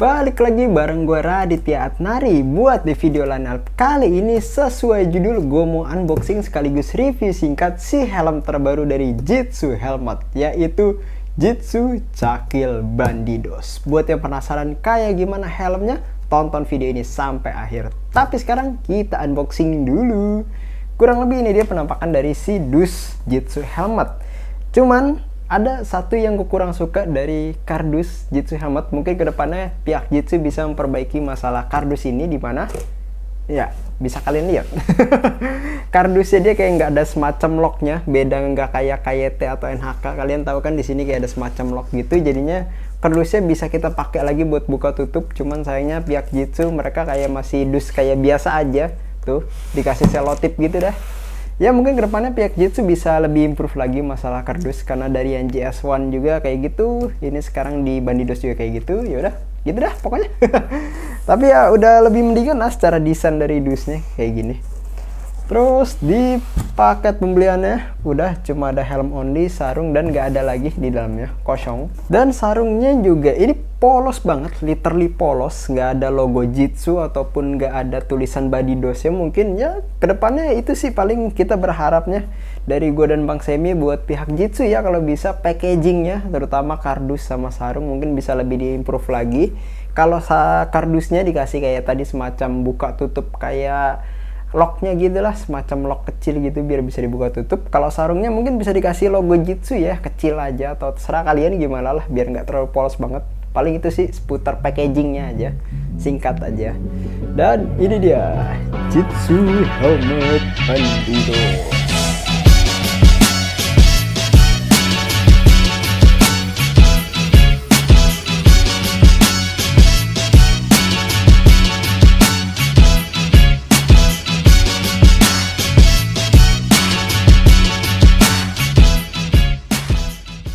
Balik lagi bareng gue Raditya Atnari buat di video Lanal. Kali ini sesuai judul gue mau unboxing sekaligus review singkat si helm terbaru dari Jitsu Helmet, yaitu Jitsu Cakil Bandidos. Buat yang penasaran kayak gimana helmnya, tonton video ini sampai akhir. Tapi sekarang kita unboxing dulu. Kurang lebih ini dia penampakan dari si dus Jitsu Helmet. Cuman ada satu yang gue kurang suka dari kardus Jitsu Helmet. Mungkin kedepannya pihak Jitsu bisa memperbaiki masalah kardus ini, dimana ya bisa kalian lihat kardusnya dia kayak nggak ada semacam locknya, beda nggak kayak KYT atau NHK. Kalian tahu kan di sini kayak ada semacam lock gitu, jadinya kardusnya bisa kita pakai lagi buat buka tutup. Cuman sayangnya pihak Jitsu mereka kayak masih dus kayak biasa aja, tuh dikasih selotip gitu dah. Ya mungkin kedepannya pihak Jitsu bisa lebih improve lagi masalah kardus, karena dari yang JS1 juga kayak gitu, ini sekarang di Bandidos juga kayak gitu. Ya udah gitu dah pokoknya. Tapi ya udah lebih mendingan lah secara desain dari dusnya kayak gini. Terus di paket pembeliannya udah cuma ada helm only, sarung, dan gak ada lagi di dalamnya, kosong. Dan sarungnya juga ini polos banget, literally polos, nggak ada logo Jitsu ataupun nggak ada tulisan Bandidosnya. Mungkin ya kedepannya itu sih paling kita berharapnya dari gue dan Bang Semi buat pihak Jitsu ya, kalau bisa packagingnya terutama kardus sama sarung mungkin bisa lebih diimprove lagi. Kalau kardusnya dikasih kayak tadi semacam buka tutup kayak locknya gitu lah, semacam lock kecil gitu biar bisa dibuka tutup. Kalau sarungnya mungkin bisa dikasih logo Jitsu ya, kecil aja, atau terserah kalian gimana lah biar nggak terlalu polos banget. Paling itu sih seputar packagingnya aja, singkat aja. Dan ini dia Jitsu Helmet Bandidos.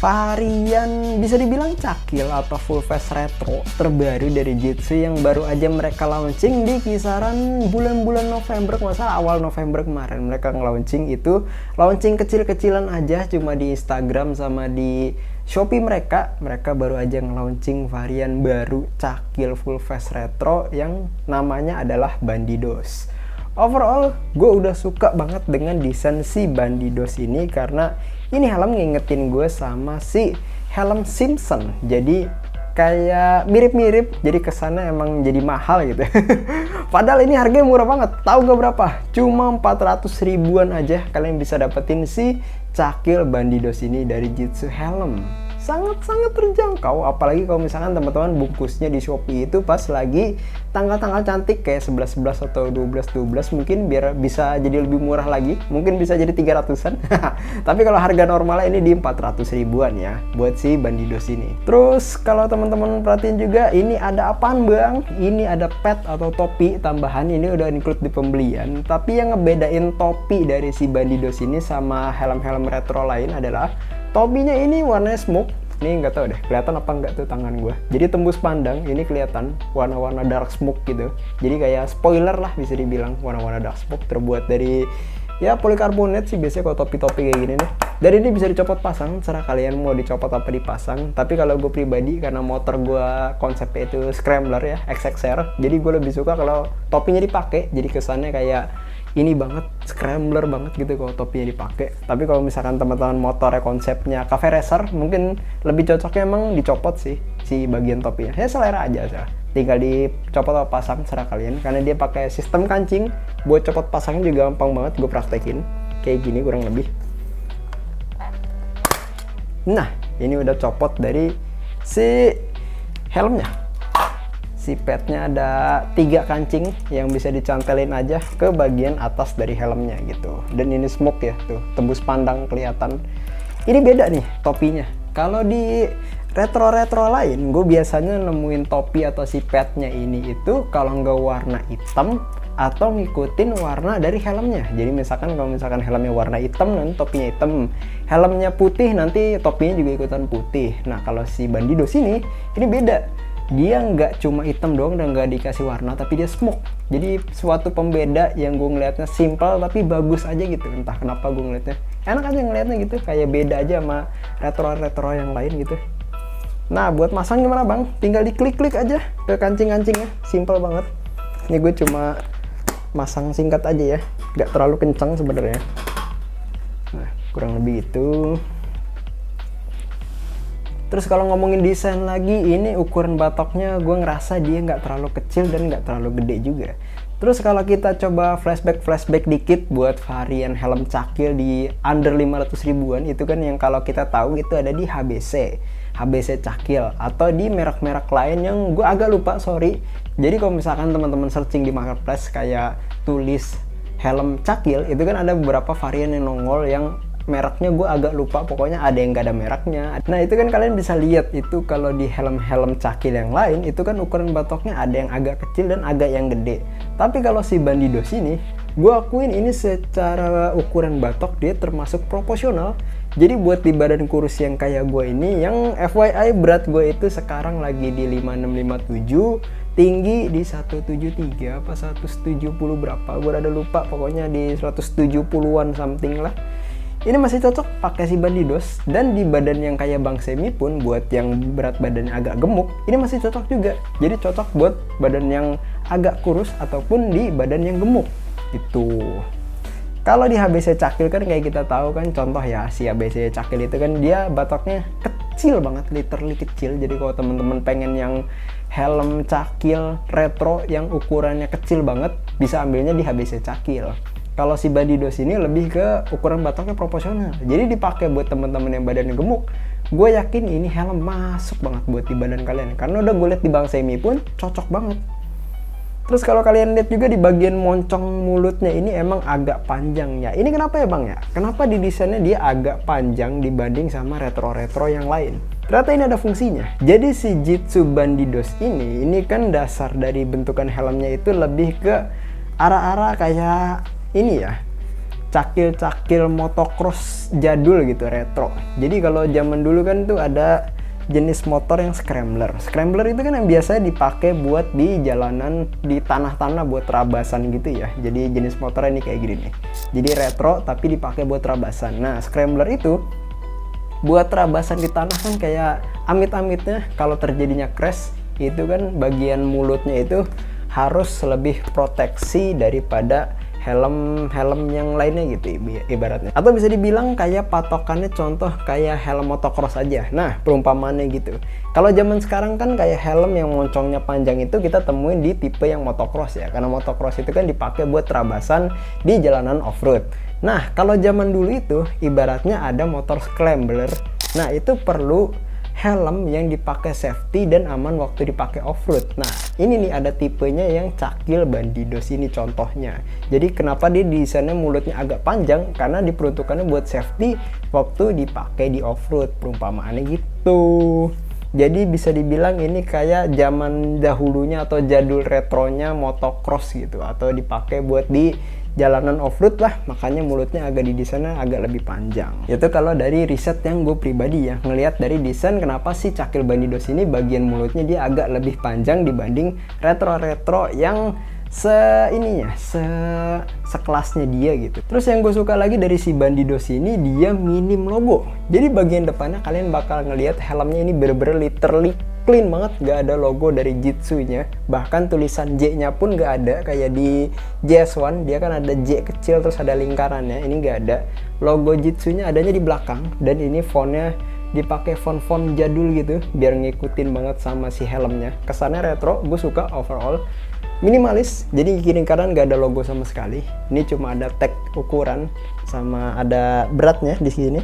Varian bisa dibilang cakil atau full face retro terbaru dari Jitsu yang baru aja mereka launching di kisaran bulan-bulan November, nggak salah awal November kemarin mereka nge-launching. Itu launching kecil-kecilan aja cuma di Instagram sama di Shopee. Mereka baru aja nge-launching varian baru cakil full face retro yang namanya adalah Bandidos. Overall, gue udah suka banget dengan desain si Bandidos ini, karena ini helm ngingetin gue sama si helm Simpson. Jadi kayak mirip-mirip, jadi kesannya emang jadi mahal gitu. Padahal ini harganya murah banget. Tahu gak berapa? Cuma 400 ribuan aja kalian bisa dapetin si Cakil Bandidos ini dari Jitsu Helm. Sangat-sangat terjangkau, apalagi kalau misalkan teman-teman bungkusnya di Shopee itu pas lagi tanggal-tanggal cantik kayak 11-11 atau 12-12, mungkin biar bisa jadi lebih murah lagi, mungkin bisa jadi 300-an. Tapi kalau harga normalnya ini di 400 ribuan ya buat si Bandidos ini. Terus kalau teman-teman perhatiin juga, ini ada apaan bang? Ini ada pet atau topi tambahan, ini udah include di pembelian. Tapi yang ngebedain topi dari si Bandidos ini sama helm-helm retro lain adalah topinya ini warnanya smoke. Ini nggak tahu deh kelihatan apa nggak tuh tangan gue. Jadi tembus pandang ini kelihatan warna-warna dark smoke gitu. Jadi kayak spoiler lah bisa dibilang, warna-warna dark smoke terbuat dari ya polikarbonat sih biasanya kalau topi-topi kayak gini nih. Dan ini bisa dicopot pasang, serah kalian mau dicopot apa dipasang. Tapi kalau gue pribadi, karena motor gue konsepnya itu scrambler ya, XXR, jadi gue lebih suka kalau topinya dipakai. Jadi kesannya kayak ini banget, scrambler banget gitu kalau topinya dipakai. Tapi kalau misalkan teman-teman motornya konsepnya cafe racer, mungkin lebih cocoknya emang dicopot sih si bagian topinya. Ya selera aja sih. Tinggal dicopot atau pasang serah kalian, karena dia pakai sistem kancing. Buat copot pasangnya juga gampang banget, gue praktekin kayak gini kurang lebih. Nah, ini udah copot dari si helmnya. Si padnya ada 3 kancing yang bisa dicantelin aja ke bagian atas dari helmnya gitu. Dan ini smoke ya, tuh tembus pandang kelihatan. Ini beda nih topinya. Kalau di retro-retro lain, gue biasanya nemuin topi atau si padnya ini itu kalau nggak warna hitam atau ngikutin warna dari helmnya. Jadi misalkan kalau misalkan helmnya warna hitam, nanti topinya hitam. Helmnya putih, nanti topinya juga ikutan putih. Nah kalau si Bandidos ini beda. Dia nggak cuma hitam doang dan nggak dikasih warna, tapi dia smoke. Jadi suatu pembeda yang gue ngeliatnya simple tapi bagus aja gitu. Entah kenapa gue ngeliatnya enak aja ngeliatnya gitu, kayak beda aja sama retro-retro yang lain gitu. Nah, buat masang gimana bang? Tinggal diklik-klik aja ke kancing-kancingnya, simple banget. Ini gue cuma masang singkat aja ya, nggak terlalu kencang sebenarnya. Nah, kurang lebih itu. Terus kalau ngomongin desain lagi, ini ukuran batoknya gue ngerasa dia nggak terlalu kecil dan nggak terlalu gede juga. Terus kalau kita coba flashback dikit buat varian helm cakil di under 500 ribuan, itu kan yang kalau kita tahu itu ada di HBC cakil, atau di merek-merek lain yang gue agak lupa, sorry. Jadi kalau misalkan teman-teman searching di marketplace kayak tulis helm cakil, itu kan ada beberapa varian yang nongol yang mereknya gue agak lupa, pokoknya ada yang gak ada mereknya. Nah itu kan kalian bisa lihat itu kalau di helm-helm cakil yang lain itu kan ukuran batoknya ada yang agak kecil dan agak yang gede. Tapi kalau si Bandidos ini, gue akuin ini secara ukuran batok dia termasuk proporsional. Jadi buat di badan kurus yang kayak gue ini, yang FYI berat gue itu sekarang lagi di 5657, tinggi di 173 apa 170 berapa, gue rada lupa, pokoknya di 170-an something lah. Ini masih cocok pakai si Bandidos, dan di badan yang kayak Bang Semi pun buat yang berat badannya agak gemuk, ini masih cocok juga. Jadi cocok buat badan yang agak kurus ataupun di badan yang gemuk. Itu. Kalau di HBC cakil kan kayak kita tahu kan, contoh ya si HBC cakil itu kan dia batoknya kecil banget, literally kecil. Jadi kalau teman-teman pengen yang helm cakil retro yang ukurannya kecil banget, bisa ambilnya di HBC cakil. Kalau si Bandidos ini lebih ke ukuran batoknya proporsional. Jadi dipakai buat teman-teman yang badannya gemuk. Gue yakin ini helm masuk banget buat di badan kalian. Karena udah gue lihat di Bang Semi pun cocok banget. Terus kalau kalian lihat juga di bagian moncong mulutnya ini emang agak panjang ya. Ini kenapa ya bang ya? Kenapa di desainnya dia agak panjang dibanding sama retro-retro yang lain? Ternyata ini ada fungsinya. Jadi si Jitsu Bandidos ini kan dasar dari bentukan helmnya itu lebih ke arah-arah kayak ini ya, cakil-cakil motocross jadul gitu, retro. Jadi kalau zaman dulu kan tuh ada jenis motor yang scrambler. Scrambler itu kan yang biasanya dipakai buat di jalanan, di tanah-tanah buat rabasan gitu ya. Jadi jenis motornya ini kayak gini nih. Jadi retro tapi dipakai buat rabasan. Nah, scrambler itu buat rabasan di tanah kan kayak amit-amitnya kalau terjadinya crash, itu kan bagian mulutnya itu harus lebih proteksi daripada helm yang lainnya gitu ibaratnya. Atau bisa dibilang kayak patokannya contoh kayak helm motocross aja. Nah, perumpamaannya gitu. Kalau zaman sekarang kan kayak helm yang moncongnya panjang itu kita temuin di tipe yang motocross ya. Karena motocross itu kan dipakai buat terabasan di jalanan off-road. Nah, kalau zaman dulu itu ibaratnya ada motor scrambler. Nah, itu perlu helm yang dipakai safety dan aman waktu dipakai off-road. Nah, ini nih ada tipenya yang cakil Bandidos ini contohnya. Jadi kenapa dia desainnya mulutnya agak panjang? Karena diperuntukannya buat safety waktu dipakai di off-road, perumpamaannya gitu. Jadi bisa dibilang ini kayak zaman dahulunya atau jadul retronya motocross gitu, atau dipakai buat di jalanan off-road lah, makanya mulutnya agak didesainnya agak lebih panjang. Itu kalau dari riset yang gue pribadi ya, ngelihat dari desain kenapa sih cakil Bandidos ini bagian mulutnya dia agak lebih panjang dibanding retro-retro yang sekelasnya dia gitu. Terus yang gue suka lagi dari si Bandidos ini, dia minim logo. Jadi bagian depannya kalian bakal ngelihat helmnya ini bener-bener literally clean banget, gak ada logo dari Jitsu-nya. Bahkan tulisan J-nya pun gak ada, kayak di JS1 dia kan ada J kecil terus ada lingkarannya, ini gak ada. Logo Jitsu-nya adanya di belakang, dan ini fontnya dipakai font-font jadul gitu biar ngikutin banget sama si helmnya. Kesannya retro, gue suka overall. Minimalis, jadi kiri kanan gak ada logo sama sekali. Ini cuma ada tag ukuran sama ada beratnya di sini.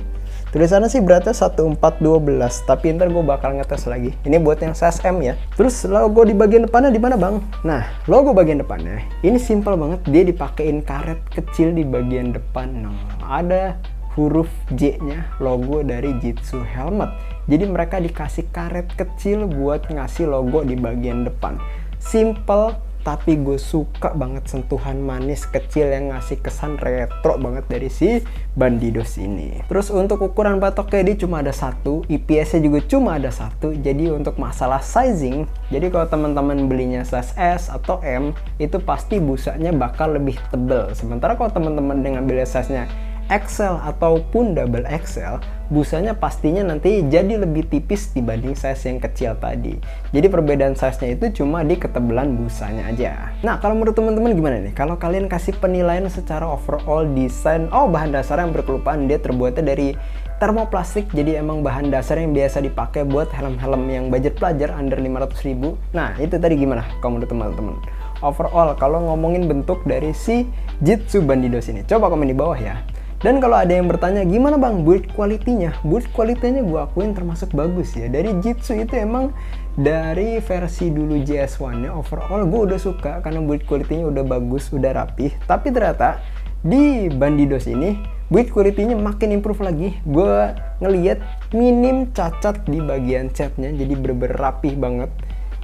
Tulisannya sih beratnya 1412, tapi ntar gue bakal ngetes lagi. Ini buat yang size M ya. Terus logo di bagian depannya di mana bang? Nah, logo bagian depannya ini simple banget. Dia dipakein karet kecil di bagian depan. Nah, ada huruf J-nya, logo dari Jitsu helmet. Jadi mereka dikasih karet kecil buat ngasih logo di bagian depan. Simple, tapi gue suka banget sentuhan manis kecil yang ngasih kesan retro banget dari si Bandidos ini. Terus untuk ukuran batoknya dia cuma ada satu, IPS-nya juga cuma ada satu. Jadi untuk masalah sizing, jadi kalau teman-teman belinya size S atau M, itu pasti busanya bakal lebih tebel. Sementara kalau teman-teman dengan beli size-nya XL ataupun double XL, busanya pastinya nanti jadi lebih tipis dibanding size yang kecil tadi. Jadi perbedaan size-nya itu cuma di ketebalan busanya aja. Nah, kalau menurut teman-teman gimana nih? Kalau kalian kasih penilaian secara overall desain, bahan dasar yang berkelupaan dia terbuatnya dari termoplastik, jadi emang bahan dasar yang biasa dipakai buat helm-helm yang budget pelajar under 500.000. Nah, itu tadi gimana kalau menurut teman-teman? Overall, kalau ngomongin bentuk dari si Jitsu Bandidos ini, coba komen di bawah ya. Dan kalau ada yang bertanya, gimana bang build quality-nya? Build quality-nya gue akuin termasuk bagus ya. Dari Jitsu itu emang dari versi dulu JS1-nya overall gue udah suka karena build quality-nya udah bagus, udah rapih. Tapi ternyata di Bandidos ini build quality-nya makin improve lagi. Gue ngeliat minim cacat di bagian catnya, jadi bener-bener rapih banget.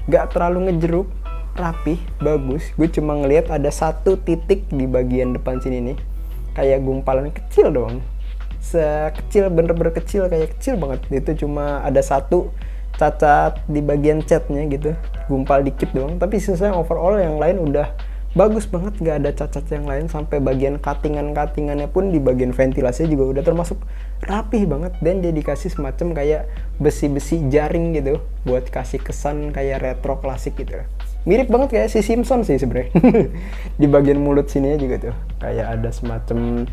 Gak terlalu ngejeruk, rapih, bagus. Gue cuma ngeliat ada satu titik di bagian depan sini nih, kayak gumpalan kecil doang, sekecil bener-bener kecil, kayak kecil banget. Itu cuma ada satu cacat di bagian catnya gitu, gumpal dikit doang. Tapi sisanya overall yang lain udah bagus banget, gak ada cacat yang lain. Sampai bagian cuttingannya pun di bagian ventilasinya juga udah termasuk rapih banget. Dan dia dikasih semacam kayak besi-besi jaring gitu buat kasih kesan kayak retro klasik gitu. Mirip banget kayak si Simpson sih sebenarnya. Di bagian mulut sininya juga tuh kayak ada semacam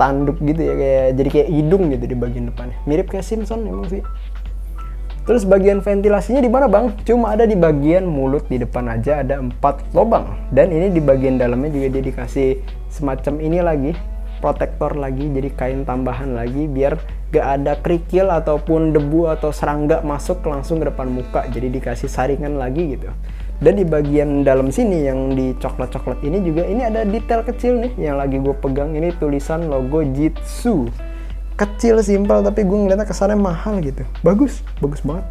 tanduk gitu ya, jadi kayak hidung gitu di bagian depannya. Mirip kayak Simpson emang sih. Terus bagian ventilasinya di mana bang? Cuma ada di bagian mulut di depan aja, ada 4 lubang. Dan ini di bagian dalamnya juga dia dikasih semacam ini lagi, protektor lagi, jadi kain tambahan lagi biar gak ada kerikil ataupun debu atau serangga masuk langsung ke depan muka. Jadi dikasih saringan lagi gitu. Dan di bagian dalam sini yang di coklat-coklat ini juga ini ada detail kecil nih yang lagi gue pegang, ini tulisan logo Jitsu. Kecil, simpel, tapi gue ngeliatnya kesannya mahal gitu. Bagus banget.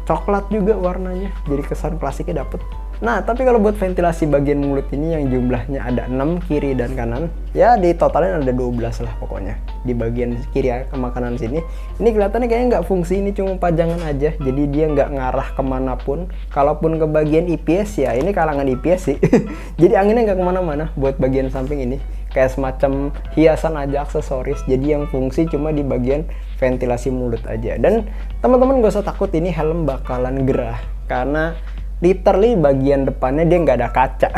Coklat juga warnanya, jadi kesan klasiknya dapet. Nah, tapi kalau buat ventilasi bagian mulut ini yang jumlahnya ada 6 kiri dan kanan, ya di totalnya ada 12 lah pokoknya. Di bagian kiri sama kanan sini, ini kelihatannya kayaknya nggak fungsi, ini cuma pajangan aja. Jadi dia nggak ngarah kemanapun. Kalaupun ke bagian IPS ya, ini kalangan IPS sih. Jadi anginnya nggak kemana-mana buat bagian samping ini. Kayak semacam hiasan aja, aksesoris. Jadi yang fungsi cuma di bagian ventilasi mulut aja. Dan teman-teman gak usah takut ini helm bakalan gerah, karena literally bagian depannya dia nggak ada kaca.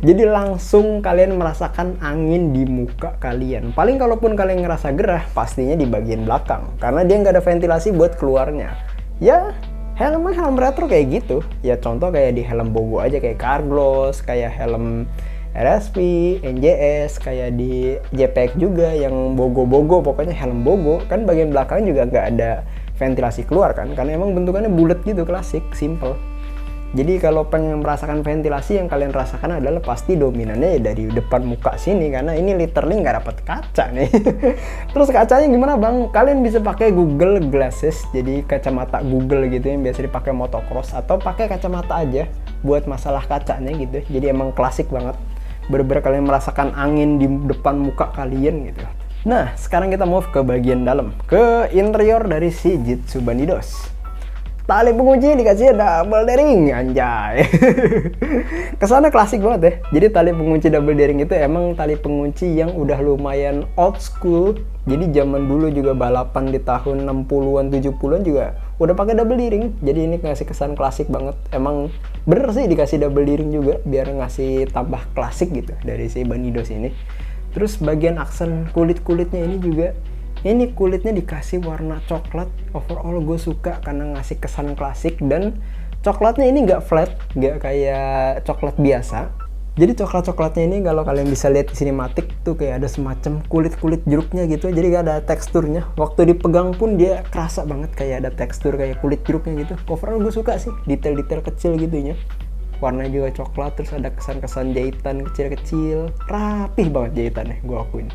Jadi langsung kalian merasakan angin di muka kalian. Paling kalaupun kalian ngerasa gerah, pastinya di bagian belakang, karena dia nggak ada ventilasi buat keluarnya. Ya helm retro kayak gitu. Ya contoh kayak di helm Bogo aja, kayak Carglass, kayak helm RSP, NJS, kayak di JPEG juga yang Bogo, pokoknya helm Bogo kan bagian belakang juga nggak ada ventilasi keluar kan, karena emang bentukannya bulat gitu, klasik, simple. Jadi kalau pengen merasakan ventilasi, yang kalian rasakan adalah pasti dominannya ya dari depan muka sini, karena ini literally nggak dapat kaca nih. Terus kacanya gimana bang? Kalian bisa pakai Google Glasses, jadi kacamata Google gitu yang biasa dipakai motocross, atau pakai kacamata aja buat masalah kacanya gitu. Jadi emang klasik banget. Bener-bener kalian merasakan angin di depan muka kalian gitu. Nah, sekarang kita move ke bagian dalam, ke interior dari si Jitsu Bandidos. Tali pengunci dikasih double daring, anjay. Kesannya klasik banget ya. Jadi tali pengunci double daring itu emang tali pengunci yang udah lumayan old school. Jadi zaman dulu juga balapan di tahun 60-an 70-an juga udah pakai double daring. Jadi ini ngasih kesan klasik banget. Emang bener sih dikasih double daring juga biar ngasih tambah klasik gitu dari si Bandidos ini. Terus bagian aksen kulit-kulitnya ini juga, ini kulitnya dikasih warna coklat. Overall gue suka karena ngasih kesan klasik, dan coklatnya ini nggak flat, nggak kayak coklat biasa. Jadi coklat-coklatnya ini kalau kalian bisa lihat di sinematik tuh kayak ada semacam kulit-kulit jeruknya gitu. Jadi gak ada teksturnya. Waktu dipegang pun dia kerasa banget kayak ada tekstur kayak kulit jeruknya gitu. Overall gue suka sih detail-detail kecil gitunya. Warnanya juga coklat, terus ada kesan-kesan jahitan kecil-kecil. Rapih banget jahitannya, gue akuin.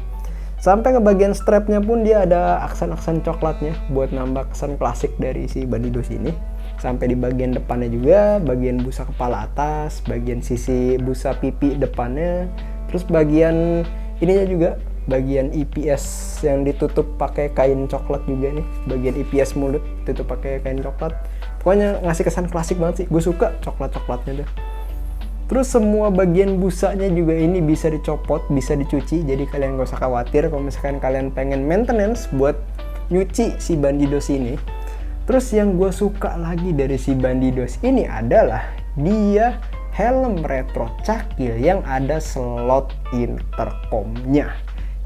Sampai ke bagian strapnya pun dia ada aksen-aksen coklatnya buat nambah kesan klasik dari si Bandidos ini. Sampai di bagian depannya juga, bagian busa kepala atas, bagian sisi busa pipi depannya, terus bagian ininya juga, bagian EPS yang ditutup pakai kain coklat juga nih, bagian EPS mulut ditutup pakai kain coklat. Pokoknya ngasih kesan klasik banget sih, gue suka coklat-coklatnya tuh. Terus semua bagian busanya juga ini bisa dicopot, bisa dicuci. Jadi kalian gak usah khawatir kalau misalkan kalian pengen maintenance buat nyuci si Bandidos ini. Terus yang gue suka lagi dari si Bandidos ini adalah dia helm retro cakil yang ada slot intercomnya.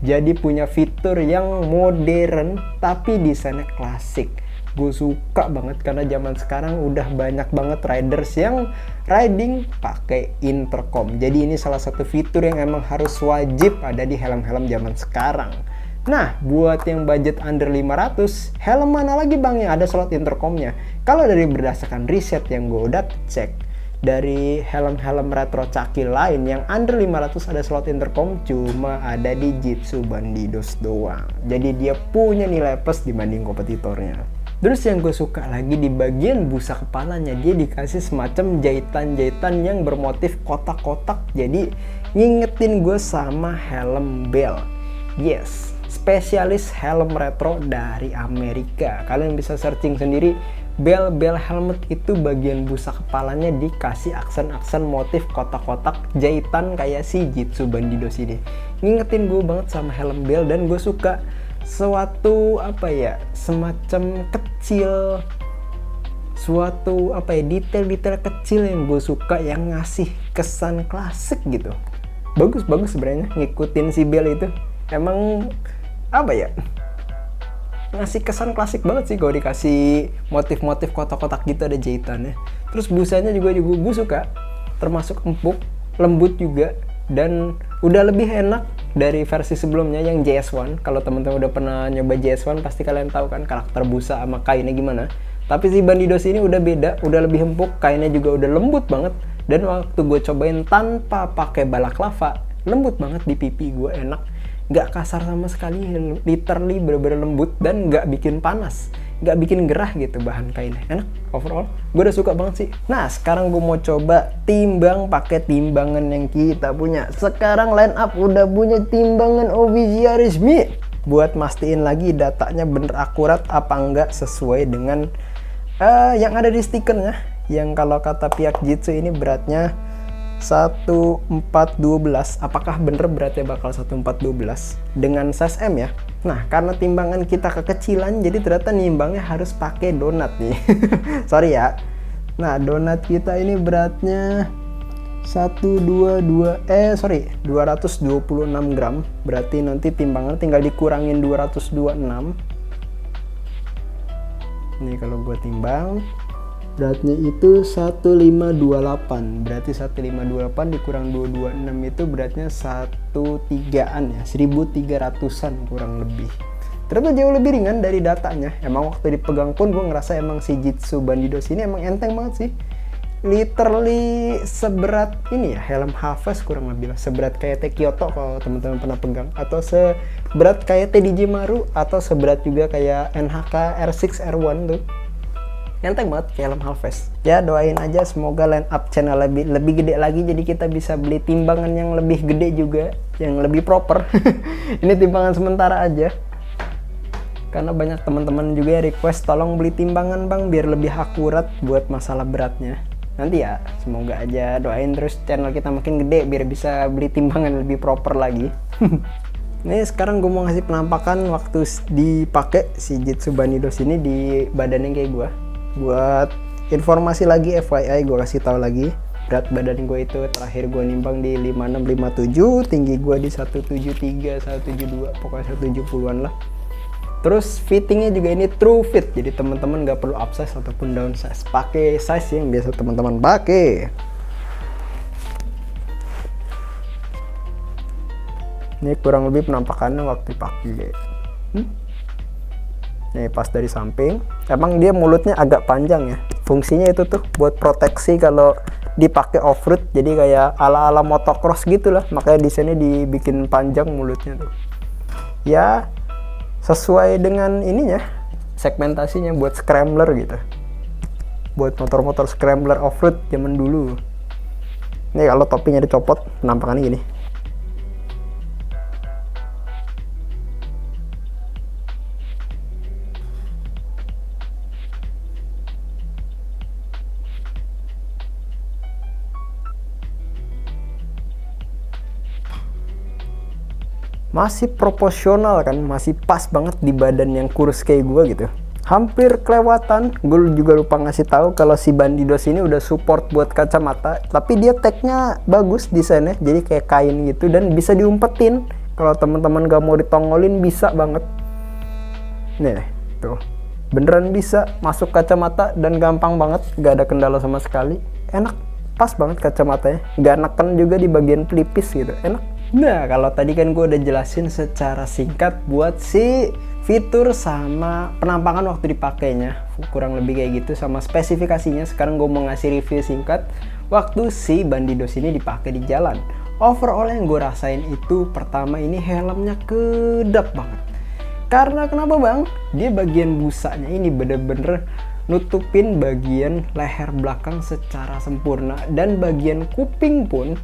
Jadi punya fitur yang modern tapi desainnya klasik. Gue suka banget karena zaman sekarang udah banyak banget riders yang riding pakai intercom. Jadi ini salah satu fitur yang emang harus wajib ada di helm-helm zaman sekarang. Nah, buat yang budget under 500, helm mana lagi bang yang ada slot intercomnya? Kalau dari berdasarkan riset yang gue udah cek, dari helm-helm retro cakil lain yang under 500 ada slot intercom cuma ada di Jitsu Bandidos doang. Jadi dia punya nilai plus dibanding kompetitornya. Terus yang gue suka lagi di bagian busa kepalanya, dia dikasih semacam jahitan-jahitan yang bermotif kotak-kotak. Jadi ngingetin gue sama helm Bell. Yes, spesialis helm retro dari Amerika. Kalian bisa searching sendiri. Bell helmet itu bagian busa kepalanya dikasih aksen-aksen motif kotak-kotak jahitan kayak si Jitsu Bandidos ini. Ngingetin gue banget sama helm Bell dan gue suka suatu semacam kecil, suatu detail-detail kecil yang gue suka yang ngasih kesan klasik gitu. Bagus sebenarnya ngikutin si Bell itu. Emang ngasih kesan klasik banget sih kalau dikasih motif-motif kotak-kotak gitu ada jahitannya. Terus busanya juga gue suka, termasuk empuk, lembut juga, dan udah lebih enak dari versi sebelumnya yang JS1. Kalau teman-teman udah pernah nyoba JS1 pasti kalian tahu kan karakter busa sama kainnya gimana. Tapi si Bandidos ini udah beda, udah lebih empuk, kainnya juga udah lembut banget. Dan waktu gue cobain tanpa pakai balaklava, lembut banget di pipi gue, enak. Gak kasar sama sekali, literally bener-bener lembut dan gak bikin panas, gak bikin gerah gitu bahan kainnya. Enak overall, gue udah suka banget sih. Nah sekarang gue mau coba timbang pakai timbangan yang kita punya. Sekarang line up udah punya timbangan official resmi buat mastiin lagi datanya bener akurat apa enggak sesuai dengan yang ada di stikernya. Yang kalau kata pihak Jitsu ini beratnya 1412. Apakah bener beratnya bakal 1412 dengan size M ya? Nah, karena timbangan kita kekecilan, jadi ternyata nimbangnya harus pakai donat nih. Sorry ya. Nah, donat kita ini beratnya 226 gram. Berarti nanti timbangan tinggal dikurangin 226. Nih kalau gue timbang, beratnya itu 1528. Berarti 1528 dikurang 226 itu beratnya 13-an ya, 1300-an kurang lebih. Ternyata jauh lebih ringan dari datanya. Emang waktu dipegang pun gue ngerasa emang si Jitsu Bandidos ini emang enteng banget sih. Literally seberat ini ya, helm Hafes kurang lebih lah. Seberat kayak Kyoto kalau teman-teman pernah pegang, atau seberat kayak TDJ Maru, atau seberat juga kayak NHK R6 R1 tuh. Enteng banget kayak helm Hafes. Ya doain aja semoga line up channel lebih gede lagi, jadi kita bisa beli timbangan yang lebih gede juga, yang lebih proper. Ini timbangan sementara aja. Karena banyak teman-teman juga yang request tolong beli timbangan bang biar lebih akurat buat masalah beratnya. Nanti ya, semoga aja doain terus channel kita makin gede biar bisa beli timbangan lebih proper lagi. Nih sekarang gue mau ngasih penampakan waktu dipakai si Jitsu Bandidos ini di badannya kayak gue. Buat informasi lagi FYI gue kasih tahu lagi, berat badan gue itu terakhir gue nimbang di 5657, tinggi gue di 173 172, pokoknya 170-an lah. Terus fittingnya juga ini true fit, jadi teman-teman gak perlu upsize ataupun downsize, pakai size yang biasa teman-teman pakai. Ini kurang lebih penampakannya waktu pakai. Nih pas dari samping, emang dia mulutnya agak panjang ya. Fungsinya itu tuh buat proteksi kalau dipakai off-road, jadi kayak ala-ala motocross gitu lah. Makanya desainnya dibikin panjang mulutnya tuh. Ya sesuai dengan ininya, segmentasinya buat scrambler gitu. Buat motor-motor scrambler off-road zaman dulu. Nih kalau topinya dicopot, penampakannya gini. masih proporsional kan, masih pas banget di badan yang kurus kayak gue gitu. Hampir kelewatan, gue juga lupa ngasih tahu kalau si Bandidos ini udah support buat kacamata, tapi dia tagnya bagus desainnya, jadi kayak kain gitu dan bisa diumpetin. Kalau teman-teman gak mau ditongolin bisa banget. Nih, tuh. Beneran bisa masuk kacamata dan gampang banget, gak ada kendala sama sekali. Enak, pas banget kacamatanya, gak neken juga di bagian pelipis gitu, enak. Nah, kalau tadi kan gue udah jelasin secara singkat buat si fitur sama penampakan waktu dipakainya, kurang lebih kayak gitu, sama spesifikasinya. Sekarang gue mau ngasih review singkat waktu si Bandidos ini dipakai di jalan. Overall yang gue rasain itu, pertama ini helmnya kedap banget. Karena kenapa bang? Dia bagian busanya ini bener-bener nutupin bagian leher belakang secara sempurna, dan bagian kuping pun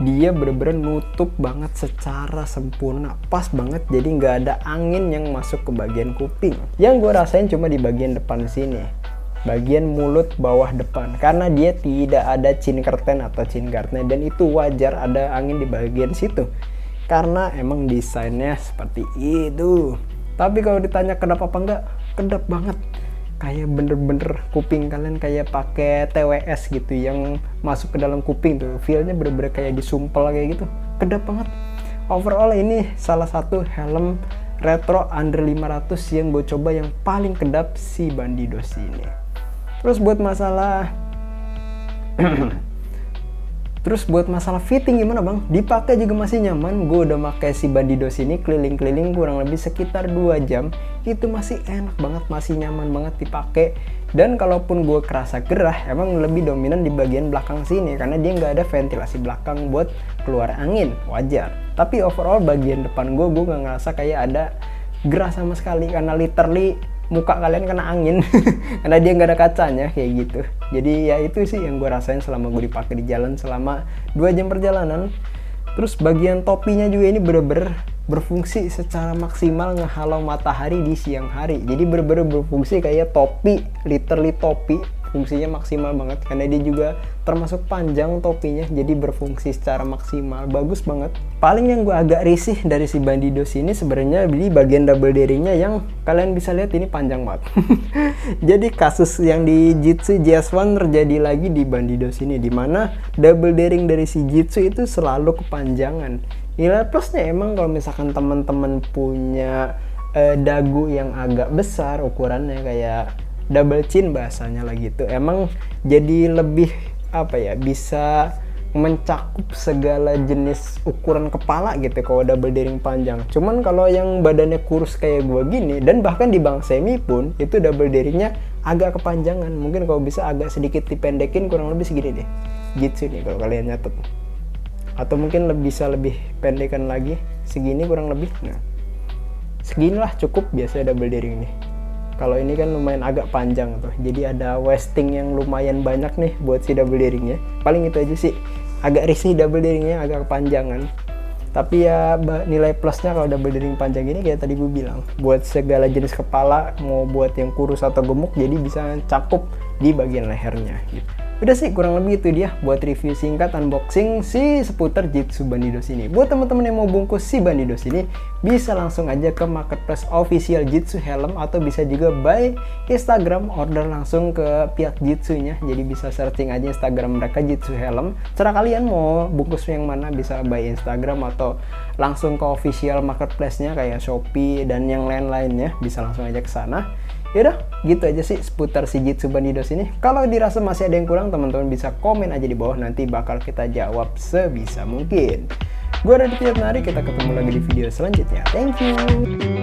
dia bener-bener nutup banget secara sempurna, pas banget, jadi nggak ada angin yang masuk ke bagian kuping. Yang gue rasain cuma di bagian depan sini, bagian mulut bawah depan, karena dia tidak ada chin curtain atau chin guardnya, dan itu wajar ada angin di bagian situ karena emang desainnya seperti itu. Tapi kalau ditanya kedap apa enggak, kedap banget. Kayak bener-bener kuping kalian kayak pakai TWS gitu yang masuk ke dalam kuping tuh, feelnya bener-bener kayak disumpel kayak gitu, kedap banget. Overall ini salah satu helm retro under 500 yang gue coba yang paling kedap si Bandidos ini. Terus buat masalah fitting gimana bang? Dipakai juga masih nyaman. Gue udah pakai si Bandidos ini keliling-keliling kurang lebih sekitar 2 jam. Itu masih enak banget, masih nyaman banget dipakai. Dan kalaupun gue kerasa gerah, emang lebih dominan di bagian belakang sini, karena dia nggak ada ventilasi belakang buat keluar angin, wajar. Tapi overall bagian depan gue nggak ngerasa kayak ada gerah sama sekali, karena literally muka kalian kena angin karena dia nggak ada kacanya kayak gitu. Jadi ya itu sih yang gue rasain selama gue dipakai di jalan selama 2 jam perjalanan. Terus bagian topinya juga ini bener-bener berfungsi secara maksimal ngehalau matahari di siang hari. Jadi bener-bener berfungsi kayak topi, literally topi. Fungsinya maksimal banget karena dia juga termasuk panjang topinya, jadi berfungsi secara maksimal, bagus banget. Paling yang gue agak risih dari si Bandidos ini sebenarnya di bagian double daringnya, yang kalian bisa lihat ini panjang banget. Jadi kasus yang di Jitsu GS1 terjadi lagi di Bandidos ini, dimana double daring dari si Jitsu itu selalu kepanjangan. Nilai plusnya emang kalau misalkan teman-teman punya dagu yang agak besar ukurannya, kayak double chin bahasanya lah gitu, emang jadi lebih bisa mencakup segala jenis ukuran kepala gitu kalau double daring panjang. Cuman kalau yang badannya kurus kayak gue gini, dan bahkan di Bang Semi pun itu double daringnya agak kepanjangan, mungkin kalau bisa agak sedikit dipendekin, kurang lebih segini deh Jitsu nih kalau kalian nyatet, atau mungkin bisa lebih pendekan lagi, segini kurang lebih. Nah seginilah cukup biasanya double daring nih. Kalau ini kan lumayan agak panjang tuh, jadi ada wasting yang lumayan banyak nih buat si double daringnya. Paling itu aja sih, agak risih double daringnya, agak kepanjangan. Tapi ya nilai plusnya kalau double daring panjang ini kayak tadi gue bilang, buat segala jenis kepala, mau buat yang kurus atau gemuk, jadi bisa cakup di bagian lehernya gitu. Udah sih kurang lebih itu dia buat review singkat unboxing si seputar Jitsu Bandidos ini. Buat teman-teman yang mau bungkus si Bandidos ini, bisa langsung aja ke marketplace official Jitsu Helm, atau bisa juga by Instagram, order langsung ke pihak Jitsunya. Jadi bisa searching aja Instagram mereka Jitsu Helm. Serah kalian mau bungkus yang mana, bisa by Instagram atau langsung ke official marketplace-nya kayak Shopee dan yang lain-lainnya, bisa langsung aja ke sana. Yaudah, gitu aja sih seputar si Jitsu Bandidos ini. Kalau dirasa masih ada yang kurang, teman-teman bisa komen aja di bawah, nanti bakal kita jawab sebisa mungkin. Gue Raditya Nari, kita ketemu lagi di video selanjutnya. Thank you.